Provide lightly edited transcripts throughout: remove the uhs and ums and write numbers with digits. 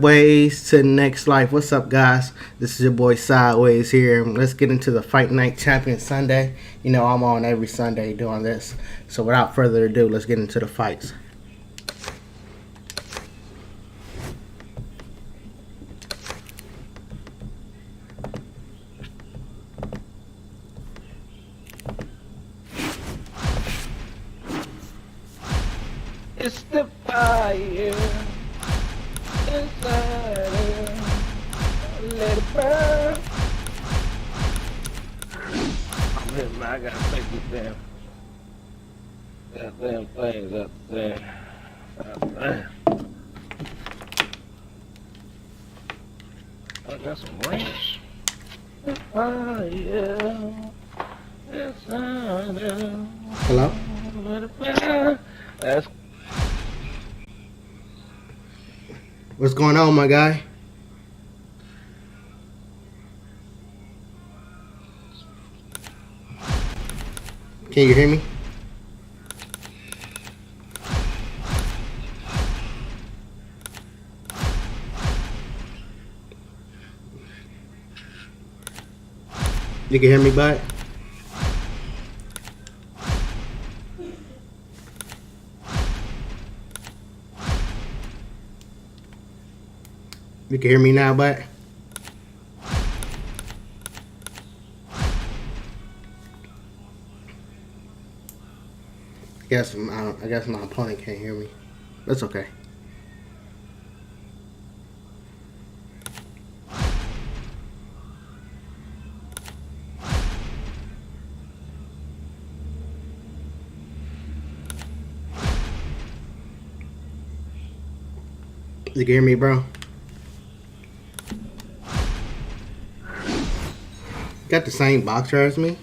Sideways to the next life. What's up, guys? This is your boy Sideways here. Let's get into the Fight Night Champion Sunday. You know, I'm on every Sunday doing this. So without further ado, let's get into the fights. It's the fire inside her. Let it burn. I gotta take these goddamn things up there. I got some ranch. The fire inside her. Hello? Let it burn. That's What's going on, my guy? Can you hear me? You can hear me, bud? You can hear me now, bud? I guess my opponent can't hear me. That's okay. You can hear me, bro? Got the same boxer as me?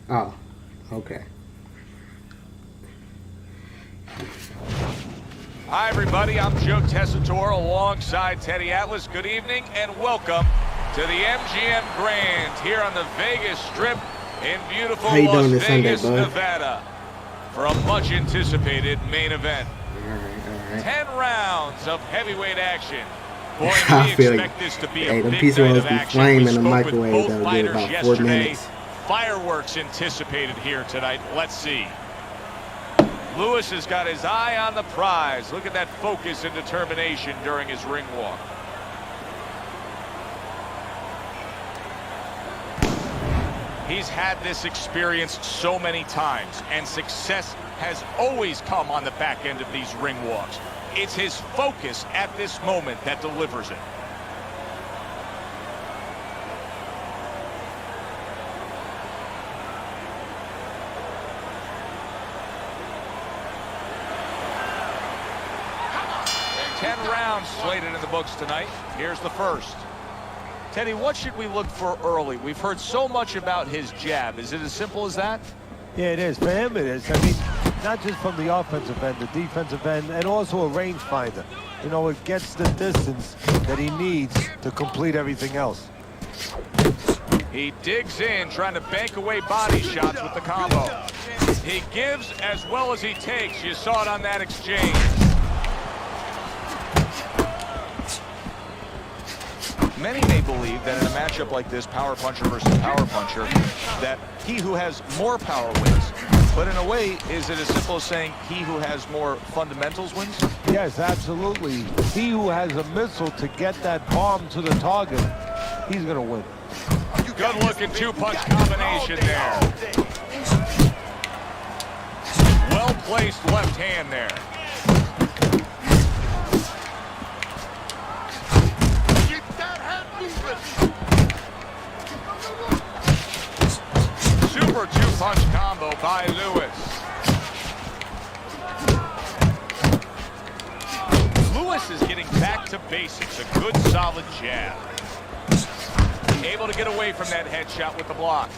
Oh, okay. Hi, everybody. I'm Joe Tessitore alongside Teddy Atlas. Good evening and welcome to the MGM Grand here on the Vegas Strip in beautiful Las Vegas, Nevada for a much-anticipated main event. All right. 10 rounds of heavyweight action. Boy, I we feel expect this to be a them big piece night of of action. flame We in the spoke with microwave both that'll do fighters about 4 yesterday. minutes. Fireworks anticipated here tonight. Let's see. Lewis has got his eye on the prize. Look at that focus and determination during his ring walk. He's had this experience so many times, and success has always come on the back end of these ring walks. It's his focus at this moment that delivers it. Slated in the books tonight. Here's the first. Teddy, what should we look for early? We've heard so much about his jab. Is it as simple as that? Yeah, it is. For him, it is. I mean, not just from the offensive end, the defensive end, and also a rangefinder. You know, it gets the distance that he needs to complete everything else. He digs in, trying to bank away body shots with the combo. He gives as well as he takes. You saw it on that exchange. Many may believe that in a matchup like this, power puncher versus power puncher, that he who has more power wins. But in a way, is it as simple as saying he who has more fundamentals wins? Yes, absolutely. He who has a missile to get that bomb to the target, he's going to win. Good looking two-punch combination there. Well-placed left hand there. Super two-punch combo by Lewis. Lewis is getting back to basics. A good, solid jab. Able to get away from that headshot with the block.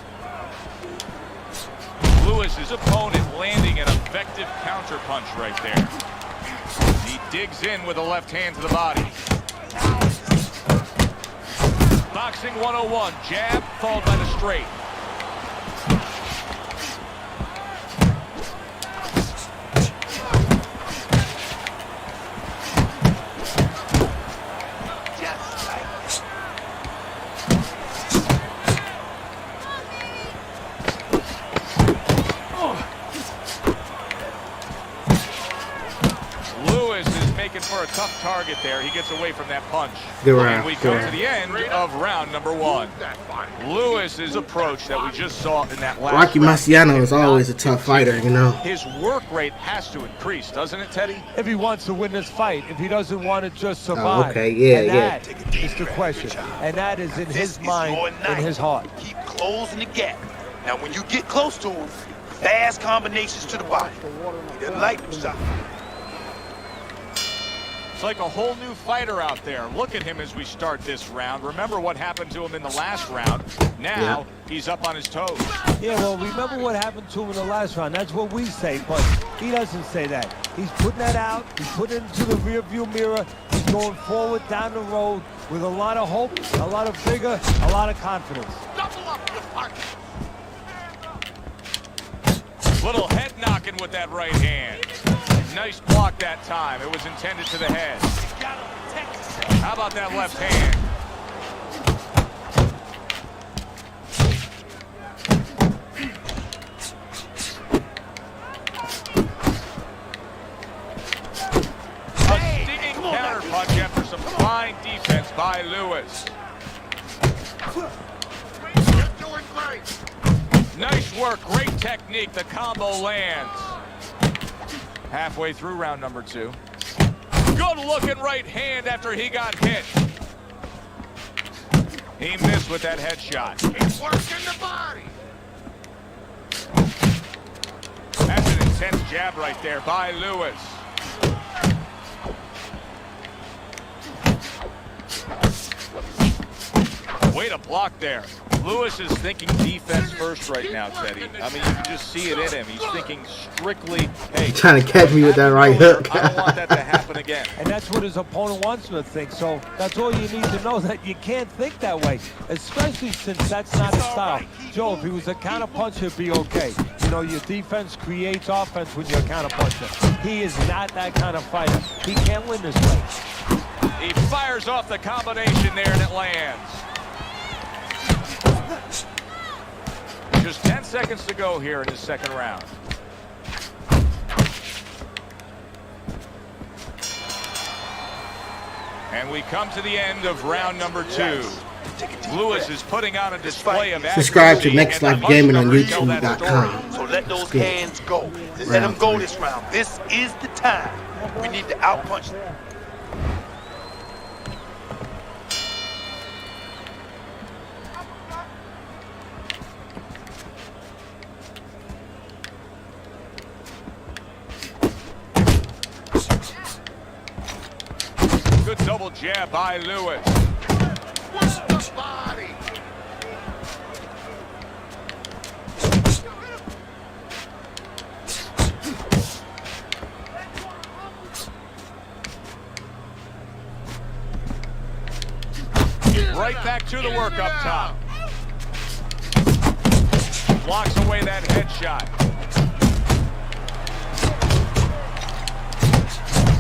Lewis's opponent landing an effective counterpunch right there. He digs in with a left hand to the body. Boxing 101, jab followed by the straight. Lewis is making for a tough target there. He gets away from that punch. Good round. And we come to the end of round number 1. Lewis's approach that we just saw in that last Rocky round Marciano is always a tough fighter, you know. His work rate has to increase, doesn't it, Teddy? If he wants to win this fight, if he doesn't want to just survive. Oh, okay, yeah, and yeah. that is the question. And that is in his mind and his heart. Keep closing the gap. Now, when you get close to him, fast combinations to the body. He doesn't like them shots. It's like a whole new fighter out there. Look at him as we start this round. Remember what happened to him in the last round. Now he's up on his toes. Yeah, well, remember what happened to him in the last round. That's what we say, but he doesn't say that. He's putting that out. He's putting it into the rearview mirror. He's going forward down the road with a lot of hope, a lot of vigor, a lot of confidence. Double up your partner. Little head knocking with that right hand. Nice block that time. It was intended to the head. How about that left hand? A stinging counter punch after some fine defense by Lewis. You're doing great. Nice work, great technique. The combo lands. Halfway through round number 2. Good looking right hand after he got hit. He missed with that headshot. He's working the body. That's an intense jab right there by Lewis. Way to block there. Lewis is thinking defense first right now, Teddy. I mean, you can just see it in him. He's thinking strictly, hey, Trying to catch me with that right hook. I don't want that to happen again. And that's what his opponent wants him to think. So that's all you need to know, that you can't think that way, especially since that's not his style. Joe, if he was a counter puncher, it'd be okay. You know, your defense creates offense when you're a counter puncher. He is not that kind of fighter. He can't win this way. He fires off the combination there and it lands. Just 10 seconds to go here in his second round. And we come to the end of round number 2. Lewis is putting on a display of Subscribe to accuracy Next and Life the Gaming on punch numbers tell that YouTube.com. So let those Good. hands go. Let them go this round. This is the time. We need to outpunch them. Good double jab by Lewis. The body. Right back to the work up top. Blocks away that headshot.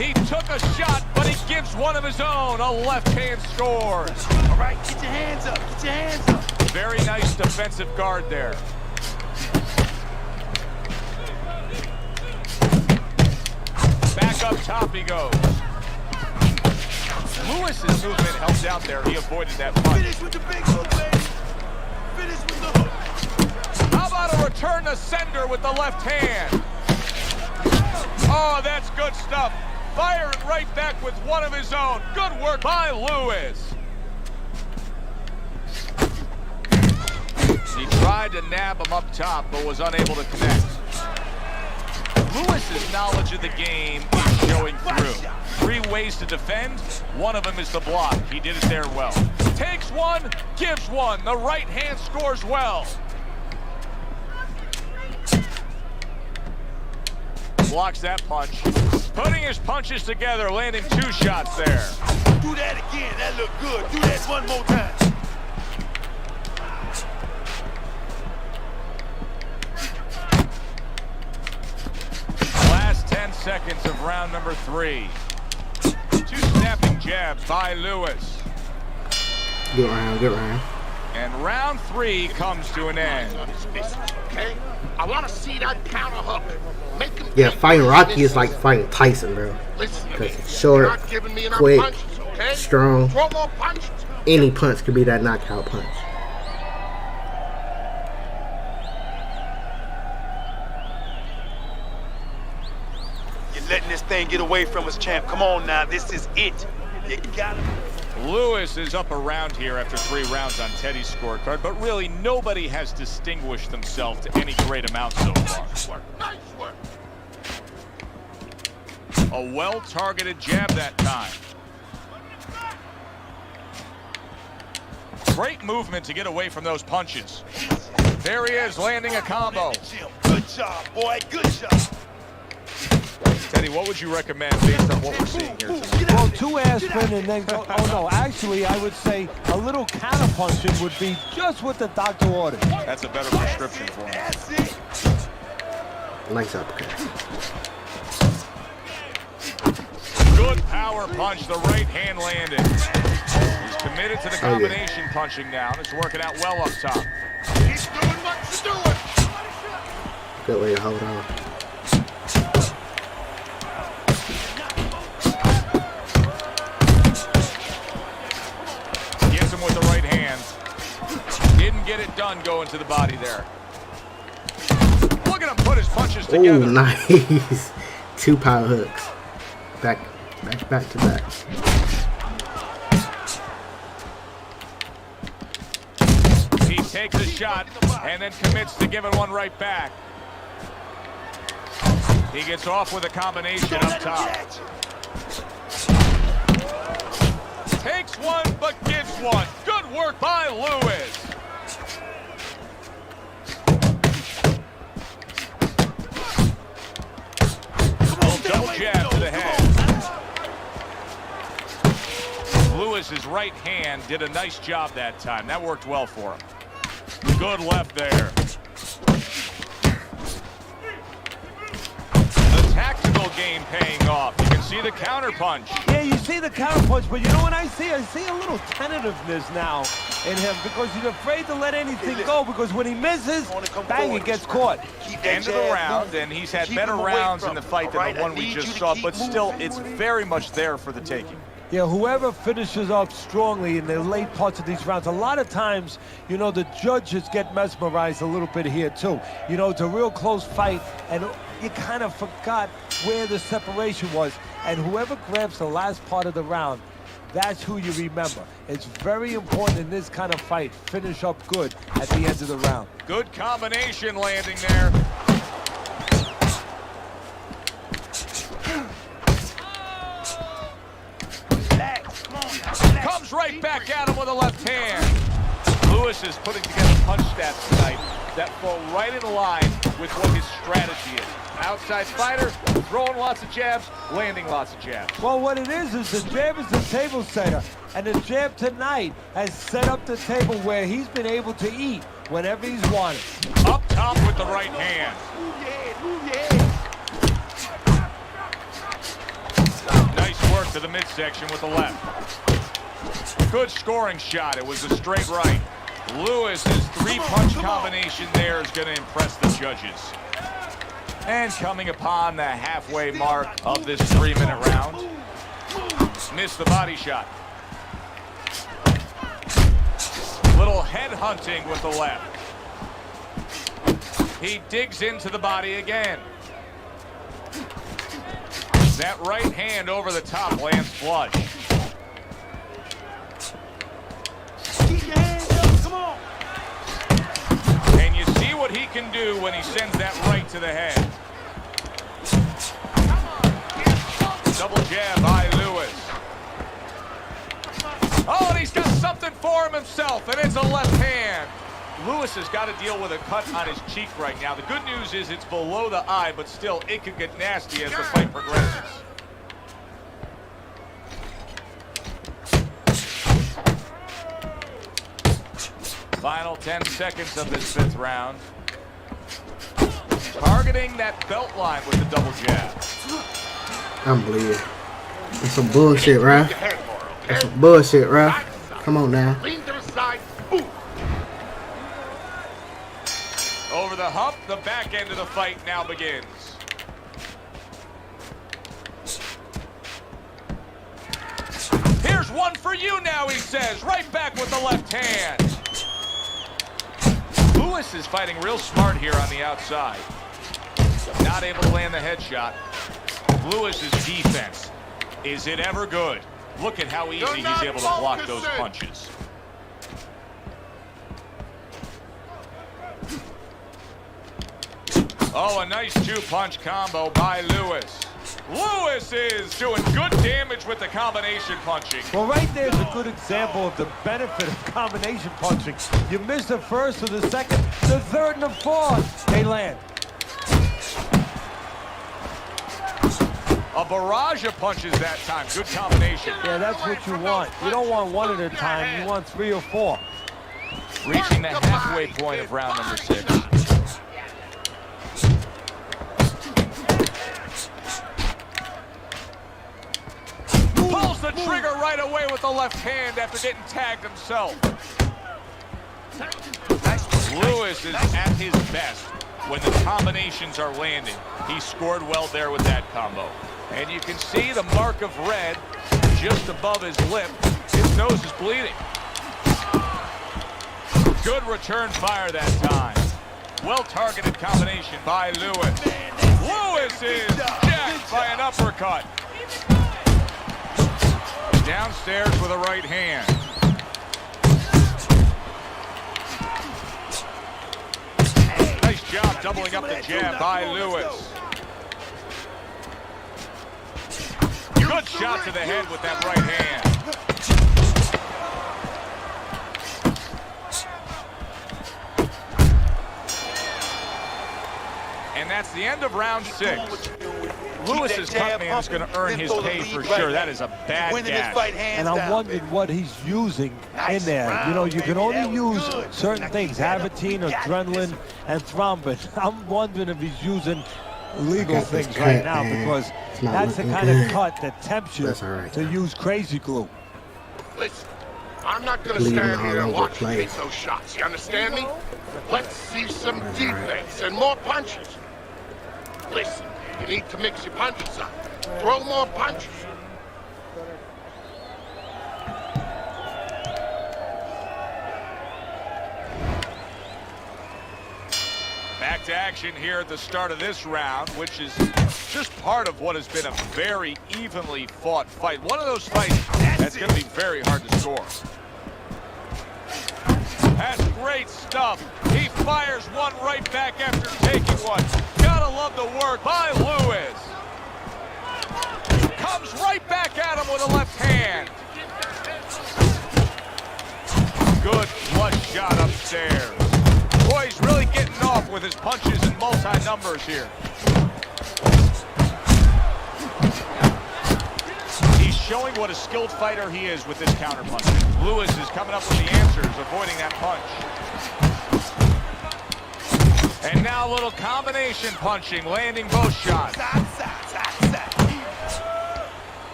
He took a shot, but he gives one of his own. A left hand scores. All right, get your hands up. Get your hands up. Very nice defensive guard there. Back up top he goes. Lewis's movement helped out there. He avoided that punch. Finish with the big hook, baby. Finish with the hook. How about a return to sender with the left hand? Oh, that's good stuff. Firing right back with one of his own. Good work by Lewis. He tried to nab him up top, but was unable to connect. Lewis's knowledge of the game is showing through. 3 ways to defend. One of them is to block. He did it there well. Takes one, gives one. The right hand scores well. Blocks that punch. Putting his punches together, landing 2 shots there. Do that again. That looked good. Do that one more time. Last 10 seconds of round number 3. 2 snapping jabs by Lewis. Good round, good round. And round 3 comes to an end. Okay? I want to see that counter hook. Make him Yeah, fighting Rocky is like fighting Tyson, bro. Because he's short, quick, strong. Any punch could be that knockout punch. You're letting this thing get away from us, champ. Come on now, this is it. You got it. Lewis is up around here after 3 rounds on Teddy's scorecard, but really nobody has distinguished themselves to any great amount so far. A well-targeted jab that time. Great movement to get away from those punches. There he is, landing a combo. Good job, boy. Good job. Teddy, what would you recommend based on what we're seeing here tonight? Well, 2 aspirin and then go. Oh no, actually, I would say a little counter punching would be just what the doctor ordered. That's a better prescription for him. That's it. Nice uppercut. Good power punch, the right hand landed. He's committed to the combination punching now. It's working out well up top. He's doing what he's doing. Good way to hold on. Gets him with the right hand. Didn't get it done going to the body there. Look at him put his punches together. Oh, nice. 2 power hooks. Back to back. He takes a shot and then commits to giving one right back. He gets off with a combination up top. Takes one, but gives one. Good work by Lewis. Double jab to the head. Lewis's right hand did a nice job that time. That worked well for him. Good left there. The tactical game paying off. You can see the counter punch. Yeah, you see the counter punch, but you know what I see? I see a little tentativeness now in him because he's afraid to let anything go because when he misses, bang, it gets caught. End of the round, and he's had better rounds in the fight than the one we just saw, but still, it's very much there for the taking. Yeah, whoever finishes up strongly in the late parts of these rounds, a lot of times, you know, the judges get mesmerized a little bit here too. You know, it's a real close fight, and you kind of forgot where the separation was. And whoever grabs the last part of the round, that's who you remember. It's very important in this kind of fight. Finish up good at the end of the round. Good combination landing there. Comes right back at him with a left hand. Lewis is putting together punch stats tonight that fall right in line with what his strategy is. Outside fighter, throwing lots of jabs, landing lots of jabs. Well, what it is the jab is the table setter. And the jab tonight has set up the table where he's been able to eat whenever he's wanted. Up top with the right hand. Nice work to the midsection with the left. Good scoring shot. It was a straight right. Lewis's 3-punch combination there is going to impress the judges. And coming upon the halfway mark of this 3-minute round. Missed the body shot. Little head hunting with the left. He digs into the body again. That right hand over the top lands flush. Keep your hands up, come on. And you see what he can do when he sends that right to the head. Double jab by Lewis. Oh, and he's got something for himself, and it's a left hand. Lewis has got to deal with a cut on his cheek right now. The good news is it's below the eye, but still, it could get nasty as the fight progresses. Final 10 seconds of this 5th round. Targeting that belt line with the double jab. I'm bleeding. That's some bullshit, Raf. That's some bullshit, Raf. Come on now. Over the hump, the back end of the fight now begins. one for you now, he says. Right back with the left hand. Lewis is fighting real smart here on the outside. Not able to land the headshot. Lewis's defense, is it ever good? Look at how easy he's able to block those punches. Oh, a nice two-punch combo by Lewis. Lewis is doing good damage with the combination punching. Well, right there's a good example of the benefit of combination punching. You miss the first or the second, the third and the fourth, they land. A barrage of punches that time. Good combination. Yeah, that's what you want. You don't want one at a time. You want 3 or 4. Reaching the halfway point of round number 6. Pulls the trigger right away with the left hand after getting tagged himself. Lewis is at his best when the combinations are landing. He scored well there with that combo. And you can see the mark of red just above his lip. His nose is bleeding. Good return fire that time. Well-targeted combination by Lewis. Lewis is jacked by an uppercut. Downstairs with a right hand. Nice job doubling up the jab by Lewis. Good shot to the head with that right hand. And that's the end of round 6. Lewis's cut man is going to earn his pay for sure. That is a bad gash. And I'm wondering what he's using in there. You know, you can only use certain things, Avitine, adrenaline, and thrombin. I'm wondering if he's using legal things right now, because that's the kind of cut that tempts you to use crazy glue. Listen, I'm not going to stand here and watch you take those shots. You understand me? Let's see some defense and more punches. Listen, you need to mix your punches up. Throw more punches. Back to action here at the start of this round, which is just part of what has been a very evenly fought fight. One of those fights that's going to be very hard to score. That's great stuff. He fires one right back after taking one. Gotta love the work by Lewis. Comes right back at him with a left hand. Good flush shot upstairs. Boy, he's really getting off with his punches and multi-numbers here. He's showing what a skilled fighter he is with this counter-punch. Lewis is coming up with the answers, avoiding that punch. And now a little combination punching, landing both shots.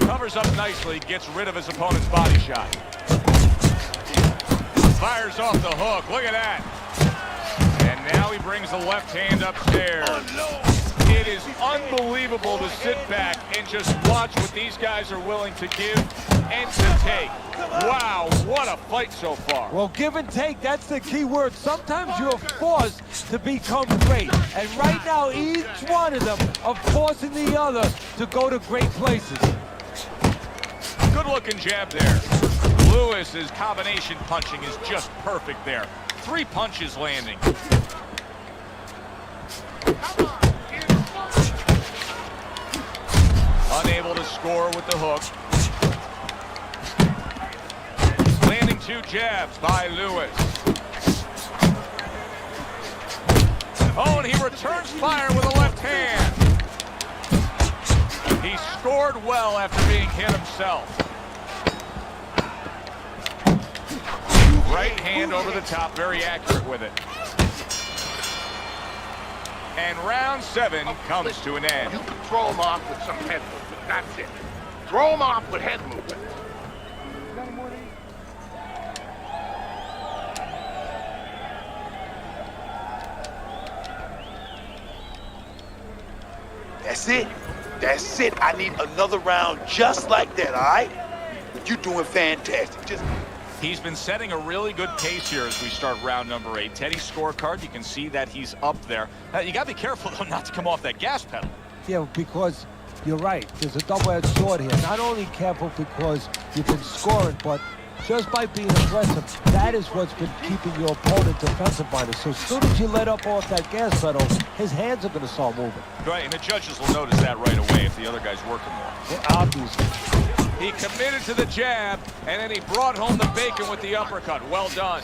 Covers up nicely, gets rid of his opponent's body shot. Fires off the hook, look at that. And now he brings the left hand upstairs. It is unbelievable to sit back and just watch what these guys are willing to give and to take. Wow, what a fight so far. Well, give and take, that's the key word. Sometimes you're forced to become great. And right now, each one of them are forcing the other to go to great places. Good looking jab there. Lewis's combination punching is just perfect there. 3 punches landing. Unable to score with the hook. Landing 2 jabs by Lewis. Oh, and he returns fire with a left hand. He scored well after being hit himself. Right hand over the top, very accurate with it. And round 7 comes to an end. You can throw him off with some head movement. That's it. Throw him off with head movement. That's it. That's it. I need another round just like that, all right? You're doing fantastic. Just He's been setting a really good pace here as we start round number 8. Teddy's scorecard, you can see that he's up there. You got to be careful, though, not to come off that gas pedal. Yeah, because you're right. There's a double-edged sword here. Not only careful because you've been scoring, but just by being aggressive, that is what's been keeping your opponent defensive-minded. So as soon as you let up off that gas pedal, his hands are going to start moving. Right, and the judges will notice that right away if the other guy's working more. Yeah, obviously. He committed to the jab, and then he brought home the bacon with the uppercut. Well done.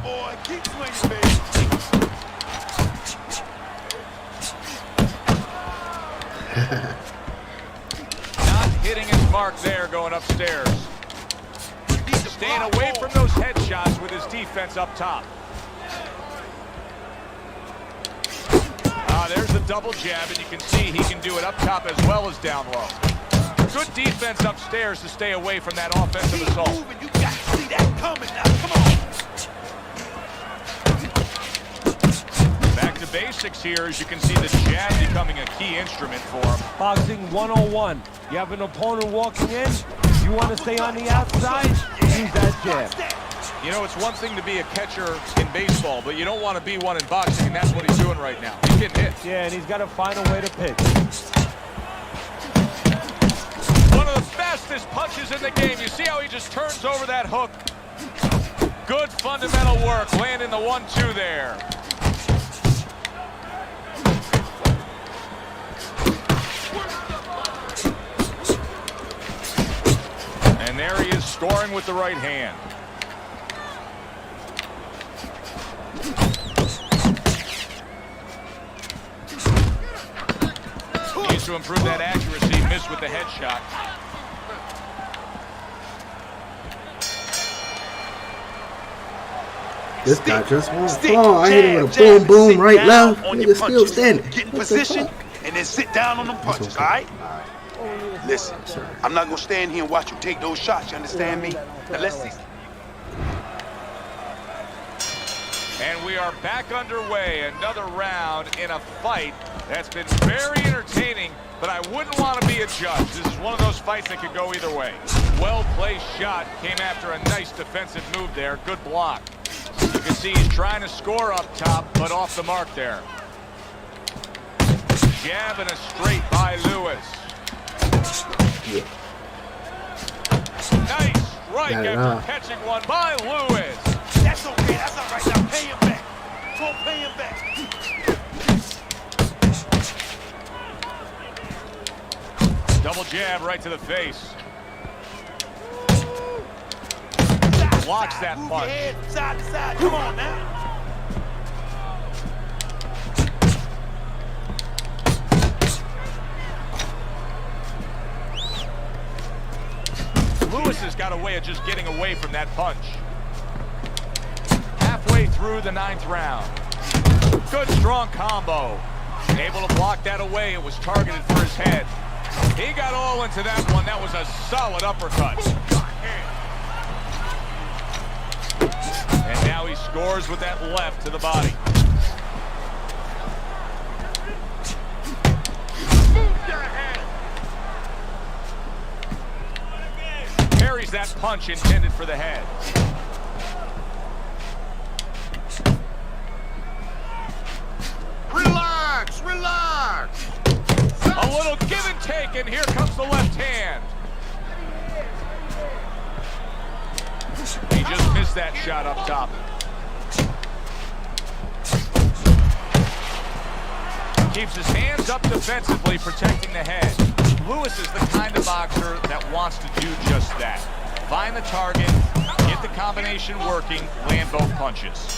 boy, keep swinging, baby. Not hitting his mark there going upstairs. Staying away from those headshots with his defense up top. There's the double jab, and you can see he can do it up top as well as down low. Good defense upstairs to stay away from that offensive assault. Moving. You got to see that coming now. Come on. Back to basics here, as you can see the jab becoming a key instrument for him. Boxing 101. You have an opponent walking in. You want to stay on the outside? Use that jab. You know, it's one thing to be a catcher in baseball, but you don't want to be one in boxing, and that's what he's doing right now. He's getting hit. Yeah, and he's got to find a way to pitch. One of the fastest punches in the game. You see how he just turns over that hook. Good fundamental work, landing the 1-2 there. And there he is, scoring with the right hand. Needs to improve that accuracy. Missed with the headshot. This guy just won't fall. I hit him with a boom, boom, right, left. Nigga still standing. Get in position and then sit down on them punches, all right? Listen, I'm not going to stand here and watch you take those shots. You understand me? Now let's see. And we are back underway. Another round in a fight that's been very entertaining, but I wouldn't want to be a judge. This is one of those fights that could go either way. Well-placed shot came after a nice defensive move there. Good block. You can see he's trying to score up top, but off the mark there. Jab and a straight by Lewis. Yeah. Nice strike after catching one by Lewis. That's okay. That's all right. Now pay him back. Go pay him back. Double jab right to the face. Blocks that Move punch. your head from side to side. Come on now. Lewis has got a way of just getting away from that punch. Halfway through the 9th round. Good strong combo. Able to block that away. It was targeted for his head. He got all into that one. That was a solid uppercut. And now he scores with that left to the body. Parries that punch intended for the head. Relax, relax. A little give and take, and here comes the left hand. He just missed that shot up top. Keeps his hands up defensively, protecting the head. Lewis is the kind of boxer that wants to do just that. Find the target, get the combination working, land both punches.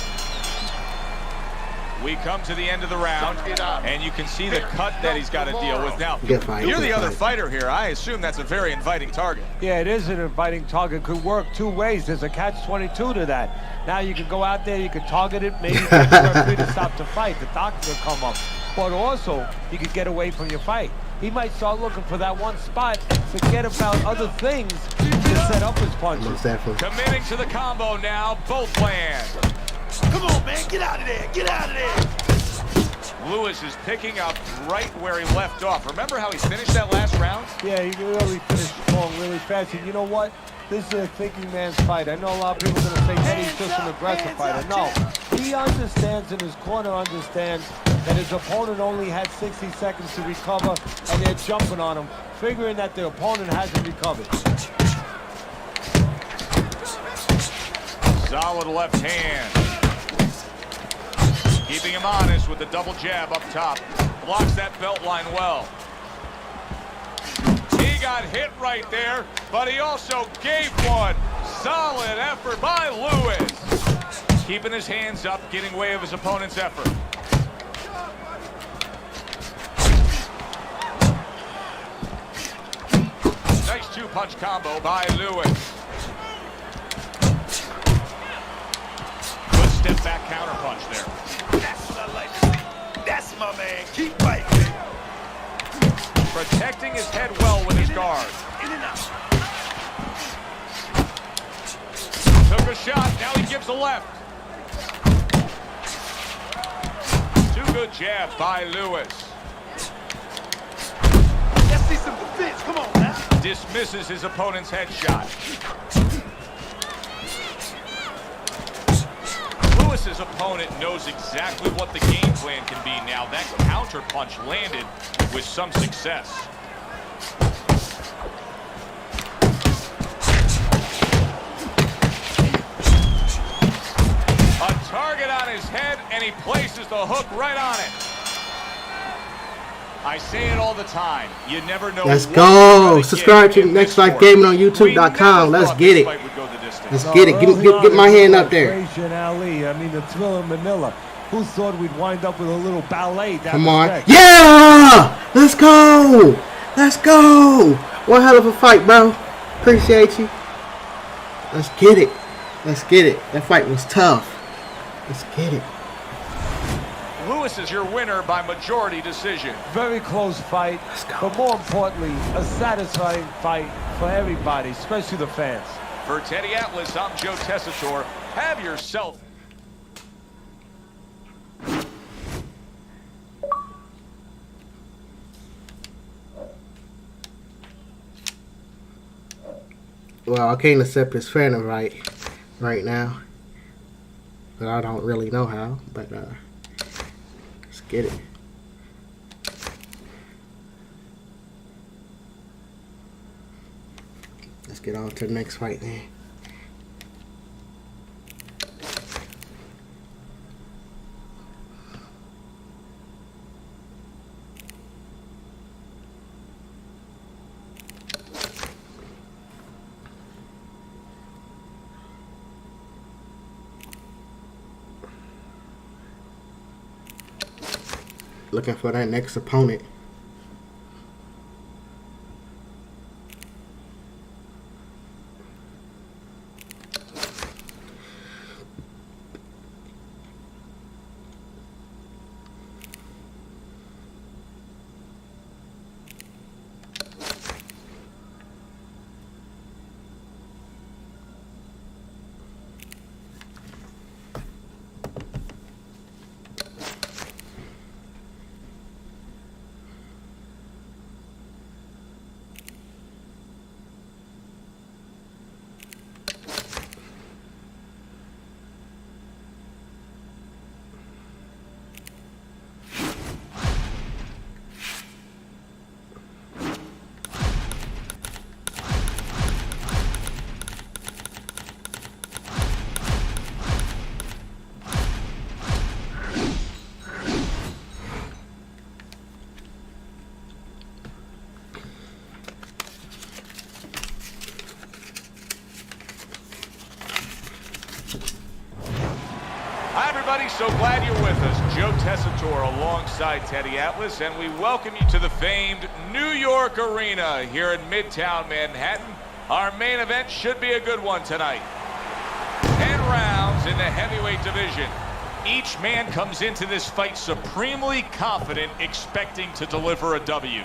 We come to the end of the round, and you can see the cut that he's got to deal with. Now, you're the other fighter here. I assume that's a very inviting target. Yeah, it is an inviting target. Could work two ways. There's a catch-22 to that. Now you can go out there, you can target it, maybe get the referee to stop the fight. The doctor will come up. But also, you could get away from your fight. He might start looking for that one spot, forget about other things to set up his punches. Most definitely. Committing to the combo now, both land. Come on, man. Get out of there. Get out of there. Lewis is picking up right where he left off. Remember how he finished that last round? Yeah, he really finished strong really fast. And you know what? This is a thinking man's fight. I know a lot of people are going to say Teddy's just an aggressive fighter. No, he understands and his corner understands that his opponent only had 60 seconds to recover, and they're jumping on him, figuring that the opponent hasn't recovered. Solid left hand. Keeping him honest with the double jab up top. Blocks that belt line well. He got hit right there, but he also gave one. Solid effort by Lewis. Keeping his hands up, getting way of his opponent's effort. Nice two-punch combo by Lewis. Good step back counter punch there. That's what I like to see. That's my man. Keep fighting. Protecting his head well with his guard. In and out. Took a shot, now he gives a left. Two good jabs by Lewis. Let's see some defense. Come on now. Dismisses his opponent's headshot. Lewis's opponent knows exactly what the game plan can be now. That counter punch landed with some success. A target on his head, and he places the hook right on it. I say it all the time. You never know. Let's go. Subscribe to Next Life Gaming on YouTube.com. Let's get it. Let's get it. Get my hand up there. Ali. I mean, the Thrill in Manila. Who thought we'd wind up with a little ballet? Come on. Yeah! Let's go. Let's go. One hell of a fight, bro. Appreciate you. Let's get it. Let's get it. That fight was tough. Let's get it. Lewis is your winner by majority decision. Very close fight, but more importantly, a satisfying fight for everybody, especially the fans. For Teddy Atlas, I'm Joe Tessitore. Have yourself. Well, I can't accept his fan right now, but I don't really know how. But let's get it. Let's get on to the next fight then. Looking for that next opponent. Hi, everybody. So glad you're with us. Joe Tessitore alongside Teddy Atlas, and we welcome you to the famed New York Arena here in Midtown Manhattan. Our main event should be a good one tonight. 10 rounds in the heavyweight division. Each man comes into this fight supremely confident, expecting to deliver a W.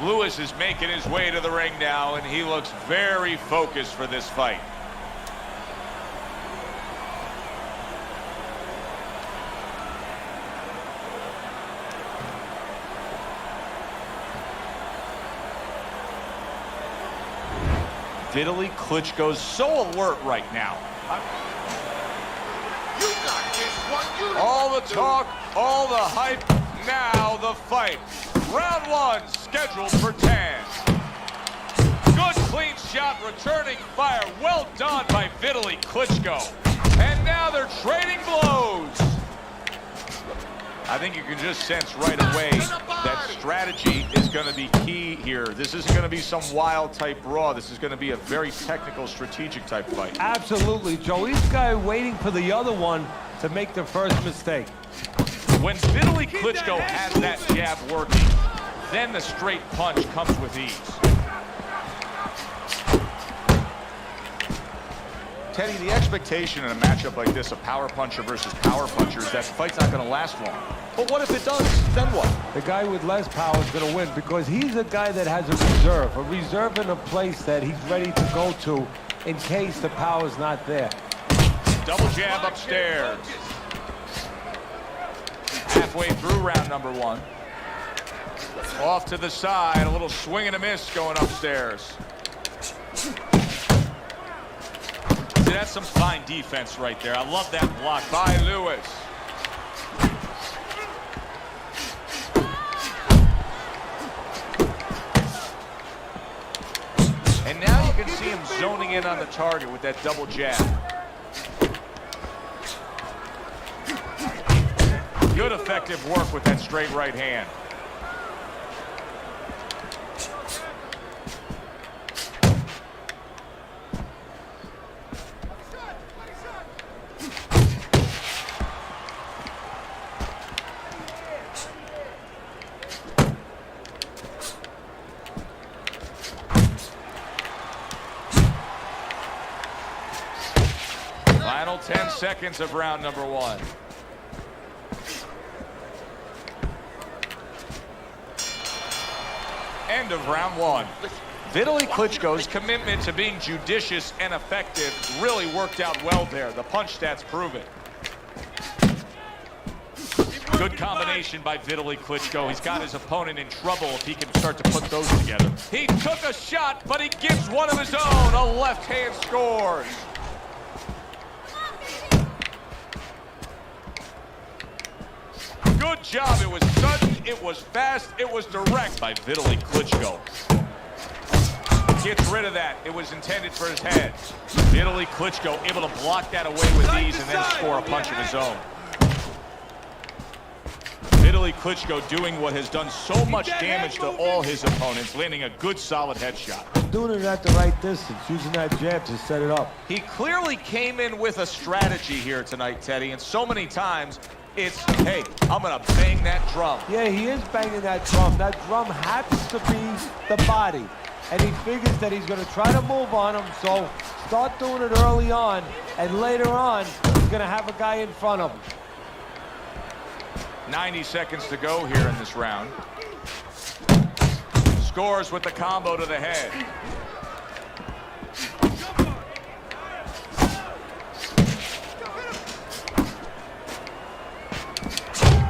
Lewis is making his way to the ring now, and he looks very focused for this fight. Vitaly Klitschko's so alert right now. You got this one. You All the talk, all the hype, now the fight. Round 1 scheduled for 10. Good clean shot, returning fire. Well done by Vitaly Klitschko. And now they're trading blows. I think you can just sense right away that strategy is going to be key here. This isn't going to be some wild type brawl. This is going to be a very technical, strategic type fight. Absolutely, Joe. Each guy waiting for the other one to make the first mistake. When Vitaly Klitschko has that jab working, then the straight punch comes with ease. Teddy, the expectation in a matchup like this, a power puncher versus power puncher, is that the fight's not going to last long. But what if it does? Then what? The guy with less power is going to win because he's a guy that has a reserve in a place that he's ready to go to in case the power's not there. Double jab upstairs. Halfway through round number 1. Off to the side, a little swing and a miss going upstairs. See, that's some fine defense right there. I love that block by Lewis. And now you can see him zoning in on the target with that double jab. Good effective work with that straight right hand. Final 10 seconds of round number 1. End of round 1. Vitaly Klitschko's commitment to being judicious and effective really worked out well there. The punch stats prove it. Good combination by Vitaly Klitschko. He's got his opponent in trouble if he can start to put those together. He took a shot, but he gives one of his own. A left hand scores. Good job. It was sudden, it was fast, it was direct by Vitaly Klitschko. Gets rid of that. It was intended for his head. Vitaly Klitschko able to block that away with ease and then score a punch of his own. Vitaly Klitschko doing what has done so much damage to all his opponents, landing a good solid headshot. Doing it at the right distance, using that jab to set it up. He clearly came in with a strategy here tonight, Teddy, and so many times it's, hey, I'm gonna bang that drum. Yeah, he is banging that drum. That drum happens to be the body. And he figures that he's gonna try to move on him, so start doing it early on, and later on, he's gonna have a guy in front of him. 90 seconds to go here in this round. Scores with the combo to the head.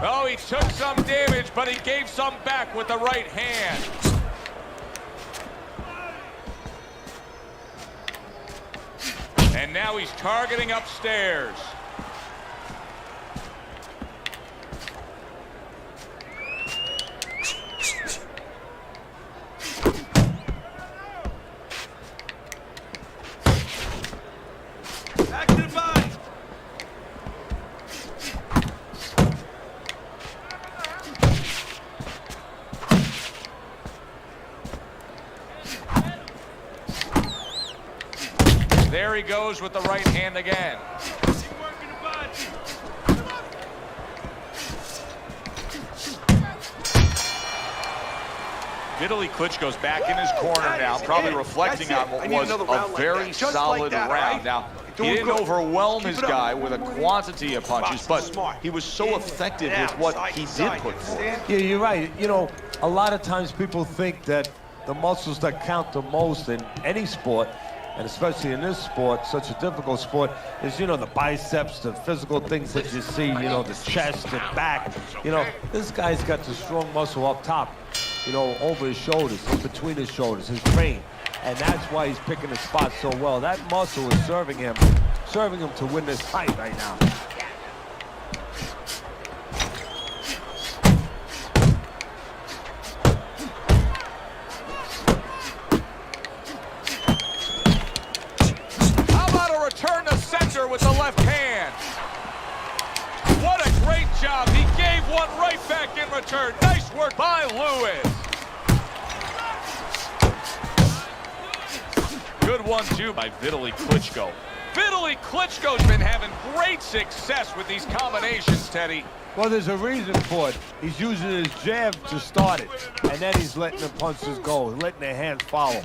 Oh, he took some damage, but he gave some back with the right hand. And now he's targeting upstairs. There he goes with the right hand again. Vitaly Klitschko's back in his corner now, probably reflecting on what was a very solid round. Now, he didn't overwhelm his guy with a quantity of punches, but he was so effective with what he did put forth. Yeah, you're right. You know, a lot of times people think that the muscles that count the most in any sport, and especially in this sport, such a difficult sport, is, you know, the biceps, the physical things that you see, you know, the chest and back. You know, this guy's got the strong muscle up top, you know, over his shoulders, between his shoulders, his brain. and that's why he's picking his spot so well. That muscle is serving him to win this fight right now. How about a return to center with the left hand? What a great job. He gave one right back in return. Nice work by Lewis. Good one, too, by Vitaly Klitschko. Vitaly Klitschko's been having great success with these combinations, Teddy. Well, there's a reason for it. He's using his jab to start it, and then he's letting the punches go, letting the hands follow.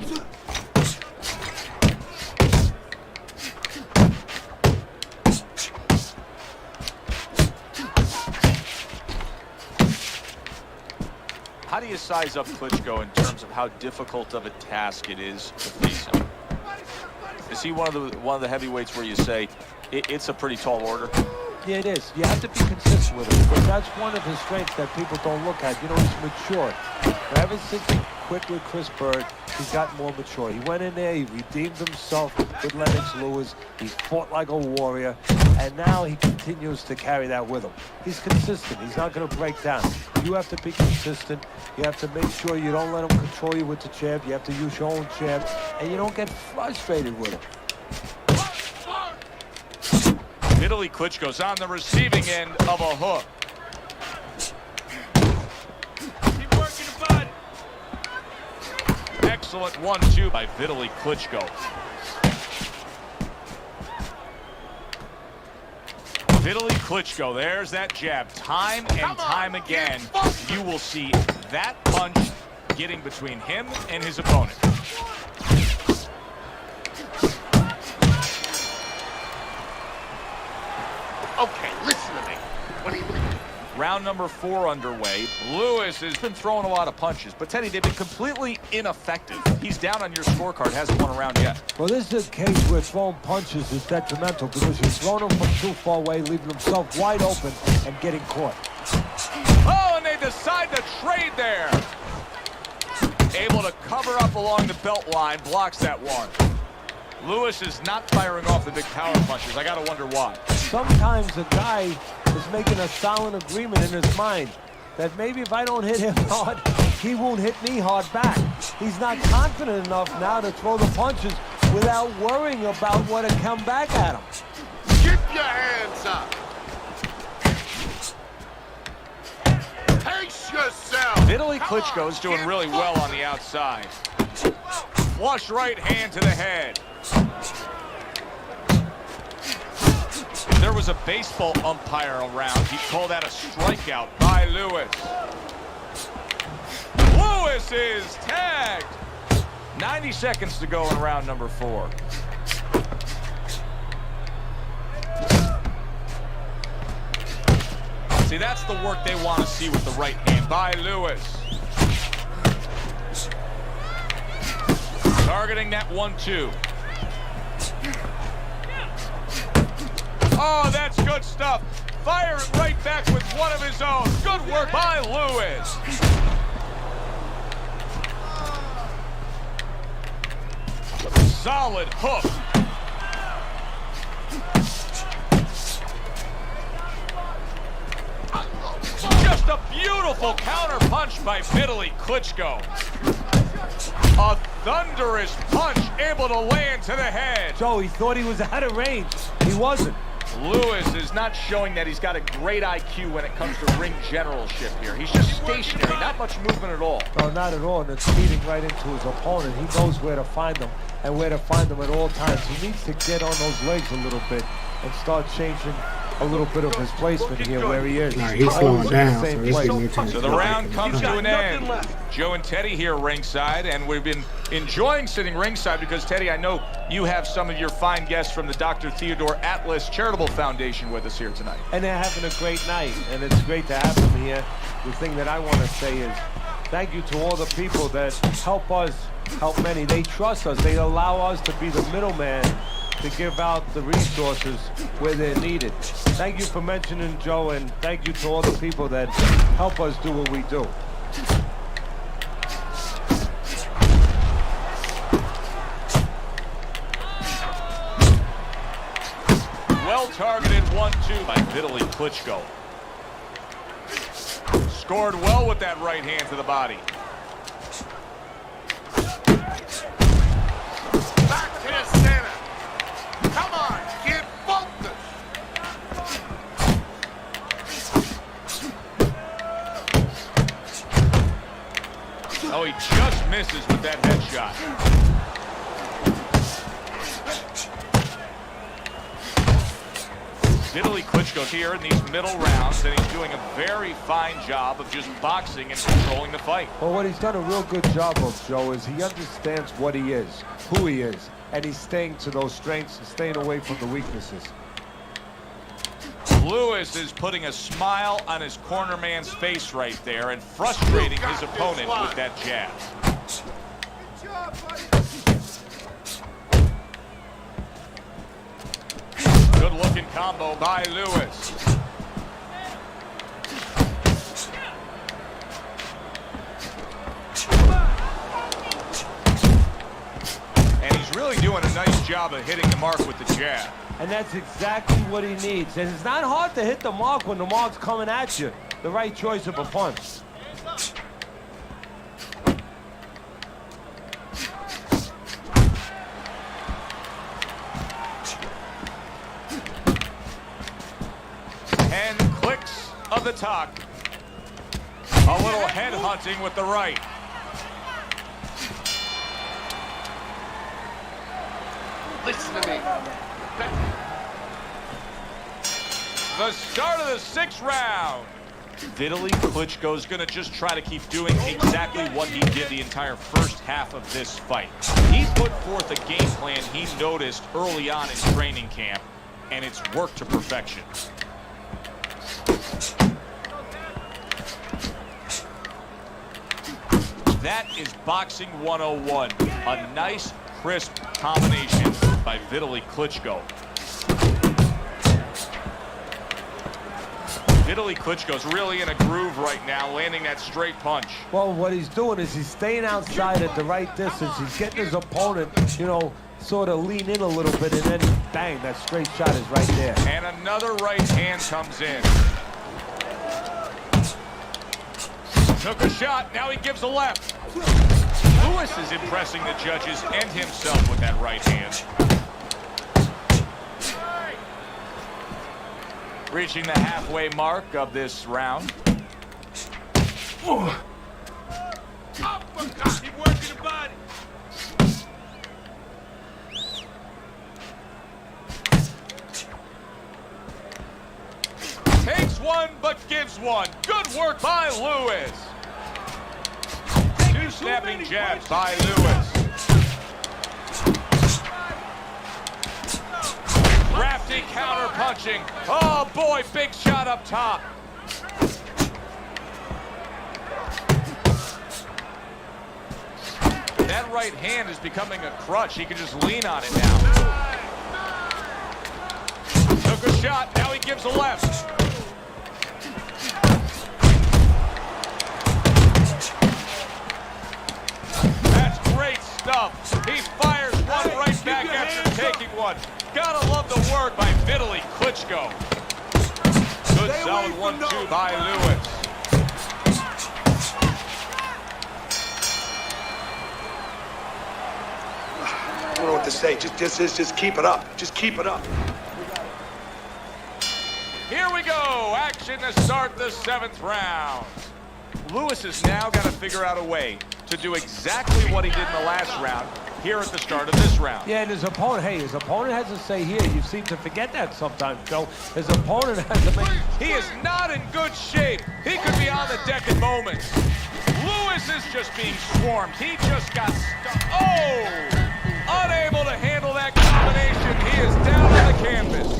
How do you size up Klitschko in terms of how difficult of a task it is to face him? Is he one of the heavyweights where you say it's a pretty tall order? Yeah, it is. You have to be consistent with him, but that's one of his strengths that people don't look at. You know, he's mature. Ever since he quit with Chris Bird, he's gotten more mature. He went in there, he redeemed himself with Lennox Lewis. He fought like a warrior, and now he continues to carry that with him. He's consistent. He's not going to break down. You have to be consistent. You have to make sure you don't let him control you with the jab. You have to use your own jab, and you don't get frustrated with him. Vitaly Klitschko's on the receiving end of a hook. Keep working the bud. Excellent 1-2 by Vitaly Klitschko. Vitaly Klitschko, there's that jab. Time and time again, you will see that punch getting between him and his opponent. Okay, listen to me. What do you mean? Round number 4 underway. Lewis has been throwing a lot of punches, but Teddy, they've been completely ineffective. He's down on your scorecard, hasn't won a round yet. Well, this is a case where throwing punches is detrimental because you're throwing him from too far away, leaving himself wide open and getting caught. Oh, and they decide to trade there. Able to cover up along the belt line, blocks that one. Lewis is not firing off the big power punches. I gotta wonder why. Sometimes a guy is making a silent agreement in his mind that maybe if I don't hit him hard, he won't hit me hard back. He's not confident enough now to throw the punches without worrying about what will come back at him. Keep your hands up. Pace yourself. Vitaly Klitschko's doing really well on the outside. Flush right hand to the head. There was a baseball umpire around. He called that a strikeout by Lewis. Lewis is tagged. 90 seconds to go in round number 4. See, that's the work they want to see with the right hand by Lewis. Targeting that 1-2. Oh, that's good stuff. Fire it right back with one of his own. Good work by Lewis. Solid hook. Just a beautiful counter punch by Vitaly Klitschko. A thunderous punch able to land to the head. Joe, he thought he was out of range. He wasn't. Lewis is not showing that he's got a great IQ when it comes to ring generalship here. He's just stationary, not much movement at all. No, not at all, and it's feeding right into his opponent. He knows where to find them and where to find them at all times. He needs to get on those legs a little bit and start changing a little bit of his placement here where he is. All right, he's slowing down, so he's place. getting into So the round comes to an end. Joe and Teddy here ringside, and we've been enjoying sitting ringside because, Teddy, I know you have some of your fine guests from the Dr. Theodore Atlas Charitable Foundation with us here tonight. And they're having a great night, and it's great to have them here. The thing that I want to say is thank you to all the people that help us, help many. They trust us. They allow us to be the middleman to give out the resources where they're needed. Thank you for mentioning Joe, and thank you to all the people that help us do what we do. Well-targeted 1-2 by Vitaly Klitschko. Scored well with that right hand to the body. Back to the center. Come on, kid, focus. Oh, he just misses with that headshot. Vitaly Klitschko here in these middle rounds, and he's doing a very fine job of just boxing and controlling the fight. Well, what he's done a real good job of, Joe, is he understands what he is, who he is, and he's staying to those strengths and staying away from the weaknesses. Lewis is putting a smile on his corner man's face right there and frustrating his opponent with that jab. Good-looking combo by Lewis. And he's really doing a nice job of hitting the mark with the jab. And that's exactly what he needs. And it's not hard to hit the mark when the mark's coming at you. The right choice of a punch. And clicks of the talk. A little head hunting with the right. Listen to me. The start of the 6th round. Vitaly Klitschko's gonna just try to keep doing exactly what he did the entire first half of this fight. He put forth a game plan he noticed early on in training camp, and it's worked to perfection. That is Boxing 101. A nice, crisp combination by Vitaly Klitschko. Vitaly Klitschko's really in a groove right now, landing that straight punch. Well, what he's doing is he's staying outside at the right distance. He's getting his opponent, you know, sort of lean in a little bit, and then bang, that straight shot is right there. And another right hand comes in. Took a shot, now he gives a left. Lewis is impressing the judges and himself with that right hand. Reaching the halfway mark of this round. Keep working the body. Takes one, but gives one. Good work by Lewis. Two snapping jabs by Lewis. Crafty counter punching. Oh boy, big shot up top. That right hand is becoming a crutch. He can just lean on it now. Took a shot, now he gives a left. That's great stuff. He fires one right back after taking one. Gotta love the work by Vitaly Klitschko. Good solid 1-2 by Lewis. I don't know what to say. Just keep it up. Just keep it up. Here we go. Action to start the 7th round. Lewis has now got to figure out a way to do exactly what he did in the last round here at the start of this round. Yeah, and his opponent, hey, his opponent has to say here. You seem to forget that sometimes, Joe. His opponent has to make... He is not in good shape. He could be on the deck in moments. Lewis is just being swarmed. He just got stuck. Oh! Unable to handle that combination. He is down on the canvas.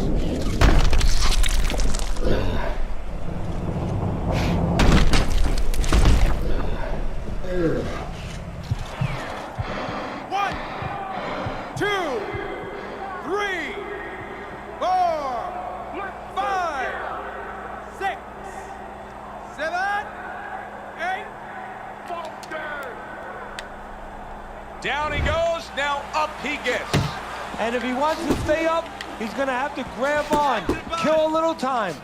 One, two, three, four, 5, 6, 7, 8. Down he goes, now up he gets. And if he wants to stay up, He's going to have to grab on, kill a little time.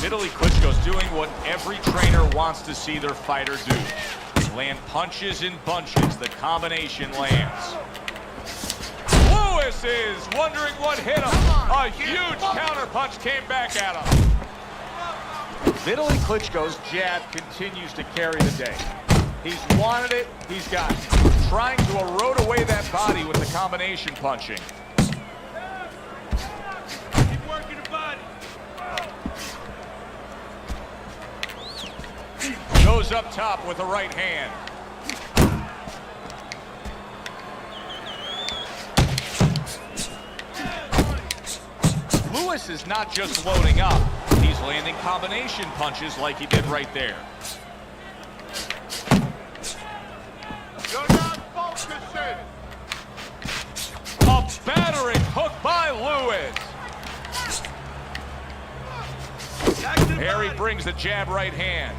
Vitaly Klitschko's doing what every trainer wants to see their fighter do. Land punches in bunches. The combination lands. Lewis is wondering what hit him. A huge counterpunch came back at him. Vitaly Klitschko's jab continues to carry the day. He's wanted it, he's got it. Trying to erode away that body with the combination punching. Keep working the body. Goes up top with the right hand. Lewis is not just loading up, he's landing combination punches like he did right there. You're not focusing. A battering hook by Lewis. Harry brings the jab right hand.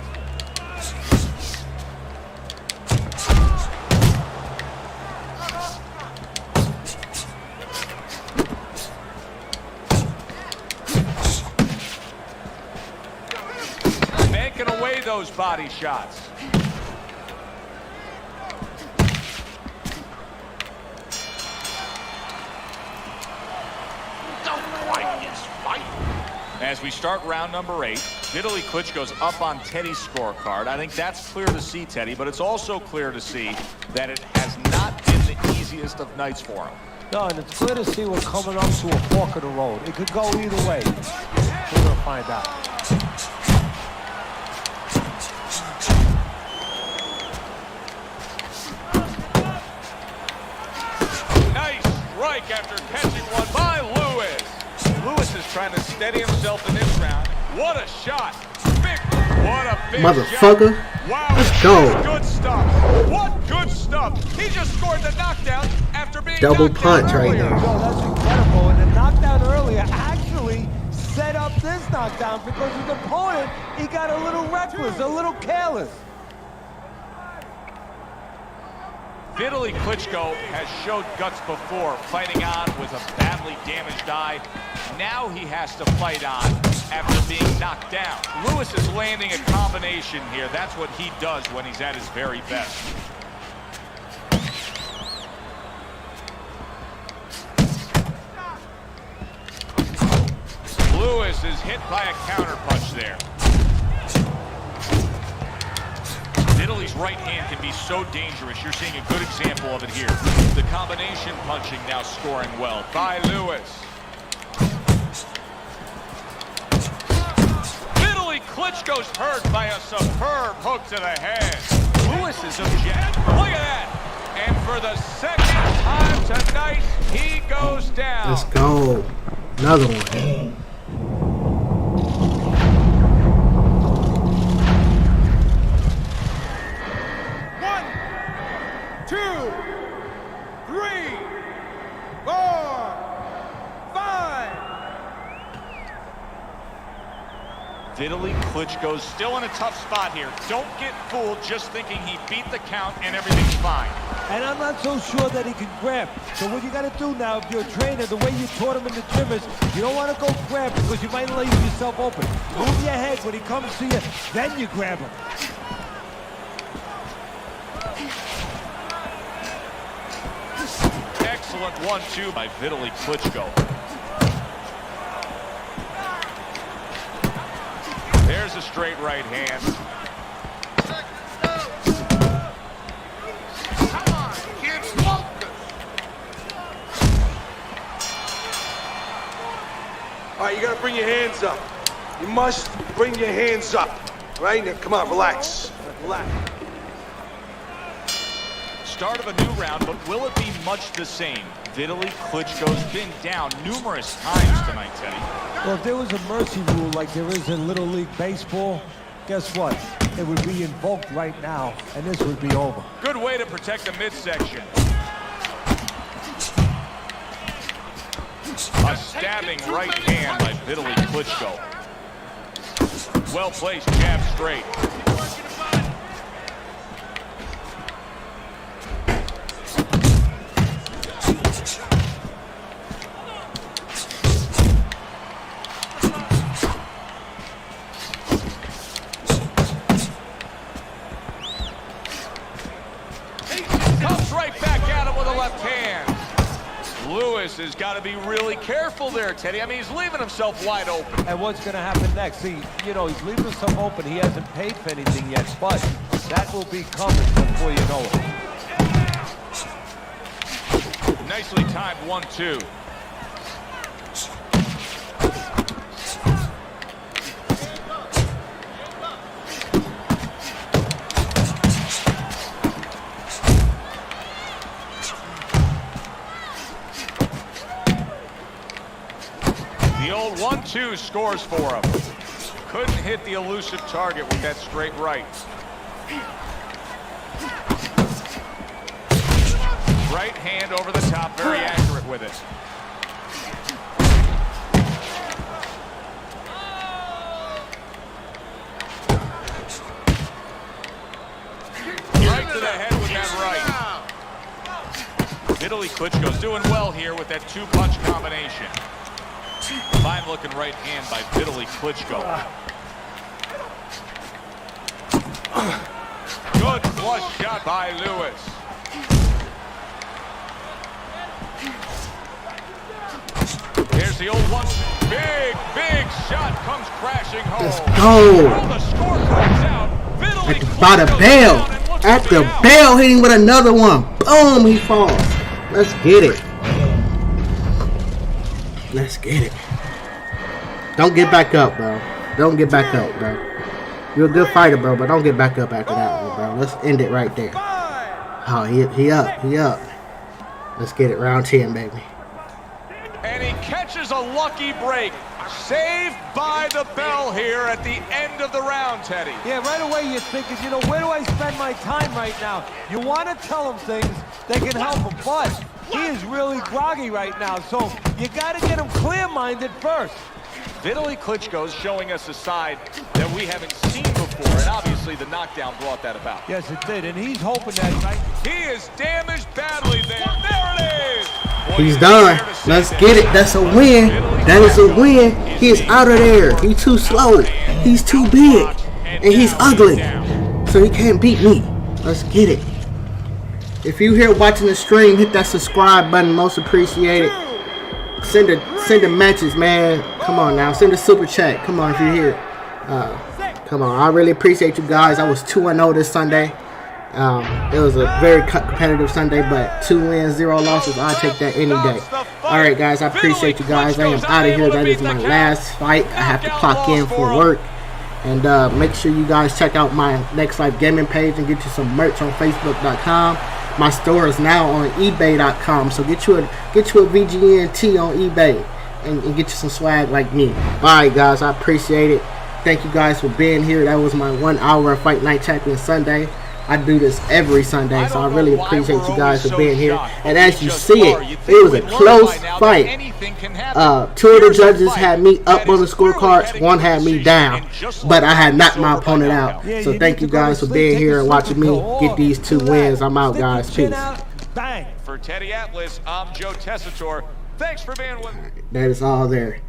Banking away those body shots. As we start round number 8, Vitaly Klitschko's up on Teddy's scorecard. I think that's clear to see, Teddy, but it's also clear to see that it has not been the easiest of nights for him. No, and it's clear to see we're coming up to a fork of the road. It could go either way. We're going to find out. Nice strike after catching one by Lewis. Lewis is trying to steady himself in this round. What a shot. What a big motherfucker. Shot. Wow. Let's go. Good stuff. What good stuff. He just scored the knockdown after being Double knocked punch down right earlier. there. No, that's incredible. And the knockdown earlier actually set up this knockdown because his opponent, he got a little reckless, a little careless. Vitaly Klitschko has showed guts before, fighting on with a badly damaged eye. Now he has to fight on after being knocked down. Lewis is landing a combination here. That's what he does when he's at his very best. Lewis is hit by a counterpunch there. Vitaly's right hand can be so dangerous. You're seeing a good example of it here. The combination punching now scoring well by Lewis. Vitaly Klitschko's hurt by a superb hook to the head. Lewis is objecting. Look at that. And for the second time tonight, he goes down. Let's go. Another one. 2, 3, 4, 5. Vitaly Klitschko's still in a tough spot here. Don't get fooled just thinking he beat the count and everything's fine. And I'm not so sure that he can grab. So what you got to do now, if you're a trainer, the way you taught him in the gym is you don't want to go grab because you might leave yourself open. Move your head when he comes to you, then you grab him. Excellent 1-2 by Vitaly Klitschko. There's a straight right hand. Come on, kid, focus. All right, you gotta bring your hands up. You must bring your hands up. All right, now come on, relax. Relax. Start of a new round, but will it be much the same? Vitaly Klitschko's been down numerous times tonight, Teddy. Well, if there was a mercy rule like there is in Little League Baseball, guess what? It would be invoked right now, and this would be over. Good way to protect the midsection. A stabbing right hand by Vitaly Klitschko. Well placed jab straight. left hand. Lewis has got to be really careful there, Teddy. I mean, he's leaving himself wide open. And what's going to happen next? See, you know, he's leaving himself open. He hasn't paid for anything yet, but that will be coming before you know it. Nicely timed 1-2. The old 1-2 scores for him. Couldn't hit the elusive target with that straight right. Right hand over the top, very accurate with it. Right to the head with that right. Vitaly Klitschko's doing well here with that two-punch combination. Fine-looking right hand by Vitaly Klitschko. Good flush shot by Lewis. Here's the old one. Big, big shot comes crashing home. Let's go. The score comes out. By the bell. At the bell, hitting with another one. Boom, he falls. Let's get it. Let's get it. Don't get back up, bro. Don't get back up, bro. You're a good fighter, bro, but don't get back up after that one, bro. Let's end it right there. Oh, he up. He up. Let's get it. Round 10, baby. And he catches a lucky break. Saved by the bell here at the end of the round, Teddy. Yeah, right away you're thinking, you know, where do I spend my time right now? You want to tell him things that can help him, but he is really groggy right now, so you got to get him clear-minded first. Vitaly Klitschko's showing us a side that we haven't seen before, and obviously the knockdown brought that about. Yes, it did, and he's hoping that, right? He is damaged badly there. There it is. Boy, He's done. Let's get it. That's a win. That is a win. He is out of there. He's too slow. He's too big. And he's ugly. So he can't beat me. Let's get it. If you're here watching the stream, hit that subscribe button. Most appreciated. Send the matches, man. Come on now. Send a super chat. Come on if you're here. Come on. I really appreciate you guys. I was 2-0 this Sunday. It was a very competitive Sunday, but 2 wins, 0 losses. I'll take that any day. Alright, guys. I appreciate you guys. I am out of here. That is my last fight. I have to clock in for work. And make sure you guys check out my Next Life Gaming page and get you some merch on Facebook.com. My store is now on eBay.com, so get you a VGNT on eBay and get you some swag like me. Alright guys, I appreciate it. Thank you guys for being here. That was my 1 hour Fight Night Champion Sunday. I do this every Sunday, so I really appreciate you guys for being here. And as you see it was a close fight. 2 of the judges had me up on the scorecards, 1 had me down, but I had knocked my opponent out. So thank you guys for being here and watching me get these 2 wins. I'm out, guys. Peace. For Teddy Atlas, I'm Joe Tessitore. Thanks for being with me. That is all there.